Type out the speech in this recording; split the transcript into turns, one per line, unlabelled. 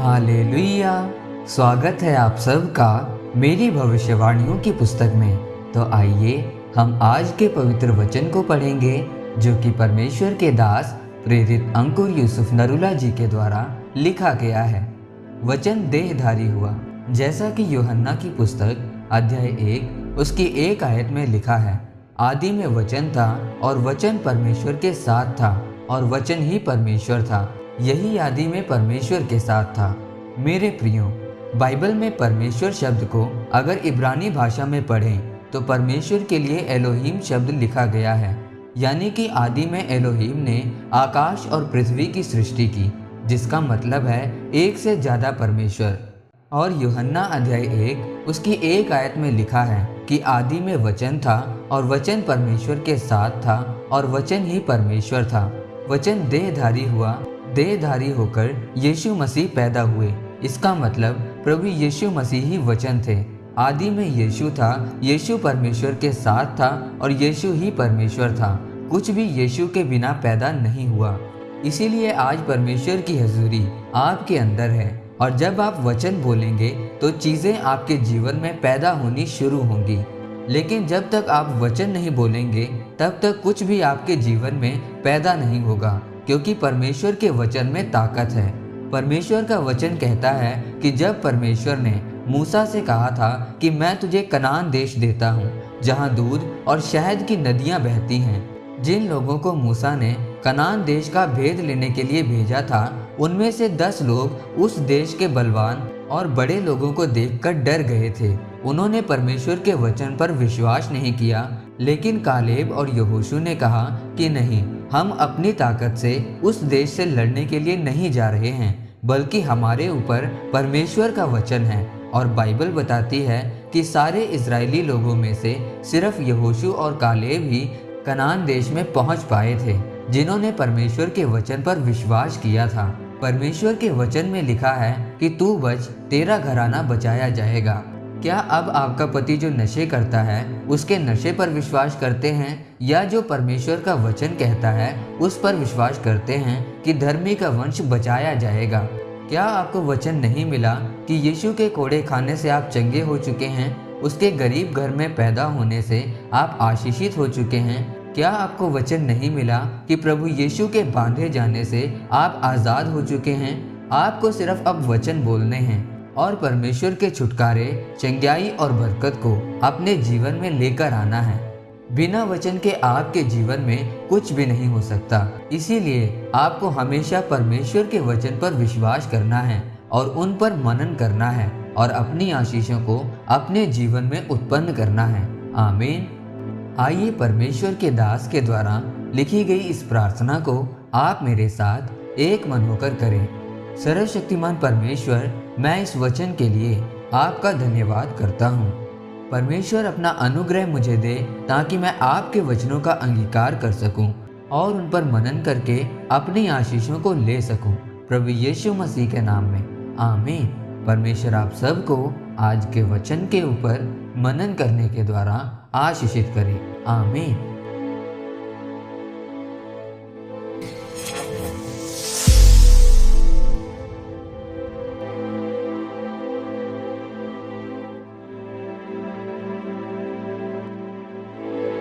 Hallelujah. स्वागत है आप सबका मेरी भविष्यवाणियों की पुस्तक में। तो आइए हम आज के पवित्र वचन को पढ़ेंगे जो कि परमेश्वर के दास प्रेरित अंकुर यूसुफ नरूला जी के द्वारा लिखा गया है। वचन देहधारी हुआ, जैसा कि यूहन्ना की पुस्तक अध्याय 1 उसकी 1 आयत में लिखा है, आदि में वचन था और वचन परमेश्वर के साथ था और वचन ही परमेश्वर था, यही आदि में परमेश्वर के साथ था। मेरे प्रियो, बाइबल में परमेश्वर शब्द को अगर इब्रानी भाषा में पढ़ें तो परमेश्वर के लिए एलोहीम शब्द लिखा गया है, यानी कि आदि में एलोहीम ने आकाश और पृथ्वी की सृष्टि की, जिसका मतलब है एक से ज़्यादा परमेश्वर। और यूहन्ना अध्याय 1 उसकी 1 आयत में लिखा है कि आदि में वचन था और वचन परमेश्वर के साथ था और वचन ही परमेश्वर था। वचन देहधारी हुआ, देहधारी होकर यीशु मसीह पैदा हुए। इसका मतलब प्रभु यीशु मसीह ही वचन थे। आदि में यीशु था, यीशु परमेश्वर के साथ था और यीशु ही परमेश्वर था। कुछ भी यीशु के बिना पैदा नहीं हुआ। इसीलिए आज परमेश्वर की हजूरी आपके अंदर है और जब आप वचन बोलेंगे तो चीज़ें आपके जीवन में पैदा होनी शुरू होंगी। लेकिन जब तक आप वचन नहीं बोलेंगे तब तक कुछ भी आपके जीवन में पैदा नहीं होगा, क्योंकि परमेश्वर के वचन में ताकत है। परमेश्वर का वचन कहता है कि जब परमेश्वर ने मूसा से कहा था कि मैं तुझे कनान देश देता हूँ जहाँ दूध और शहद की नदियाँ बहती हैं। जिन लोगों को मूसा ने कनान देश का भेद लेने के लिए भेजा था, उनमें से 10 लोग उस देश के बलवान और बड़े लोगों को देखकर डर गए थे। उन्होंने परमेश्वर के वचन पर विश्वास नहीं किया, लेकिन कालेब और यहोशू ने कहा कि नहीं, हम अपनी ताकत से उस देश से लड़ने के लिए नहीं जा रहे हैं, बल्कि हमारे ऊपर परमेश्वर का वचन है। और बाइबल बताती है कि सारे इजरायली लोगों में से सिर्फ यहोशू और कालेब ही कनान देश में पहुंच पाए थे, जिन्होंने परमेश्वर के वचन पर विश्वास किया था। परमेश्वर के वचन में लिखा है कि तू बच, तेरा घराना बचाया जाएगा। क्या अब आपका पति जो नशे करता है उसके नशे पर विश्वास करते हैं, या जो परमेश्वर का वचन कहता है उस पर विश्वास करते हैं कि धर्मी का वंश बचाया जाएगा? क्या आपको वचन नहीं मिला कि यीशु के कोड़े खाने से आप चंगे हो चुके हैं, उसके गरीब घर में पैदा होने से आप आशीषित हो चुके हैं? क्या आपको वचन नहीं मिला कि प्रभु यीशु के बांधे जाने से आप आज़ाद हो चुके हैं? आपको सिर्फ अब वचन बोलने हैं और परमेश्वर के छुटकारे, चंगाई और बरकत को अपने जीवन में लेकर आना है। बिना वचन के आपके जीवन में कुछ भी नहीं हो सकता। इसीलिए आपको हमेशा परमेश्वर के वचन पर विश्वास करना है और उन पर मनन करना है और अपनी आशीषों को अपने जीवन में उत्पन्न करना है। आमीन। आइए परमेश्वर के दास के द्वारा लिखी गई इस प्रार्थना को आप मेरे साथ एक मन होकर करें। सर्वशक्तिमान परमेश्वर, मैं इस वचन के लिए आपका धन्यवाद करता हूँ। परमेश्वर अपना अनुग्रह मुझे दे ताकि मैं आपके वचनों का अंगीकार कर सकूं और उन पर मनन करके अपनी आशीषों को ले सकूं। प्रभु यीशु मसीह के नाम में आमीन। परमेश्वर आप सबको आज के वचन के ऊपर मनन करने के द्वारा आशीषित करे। आमीन।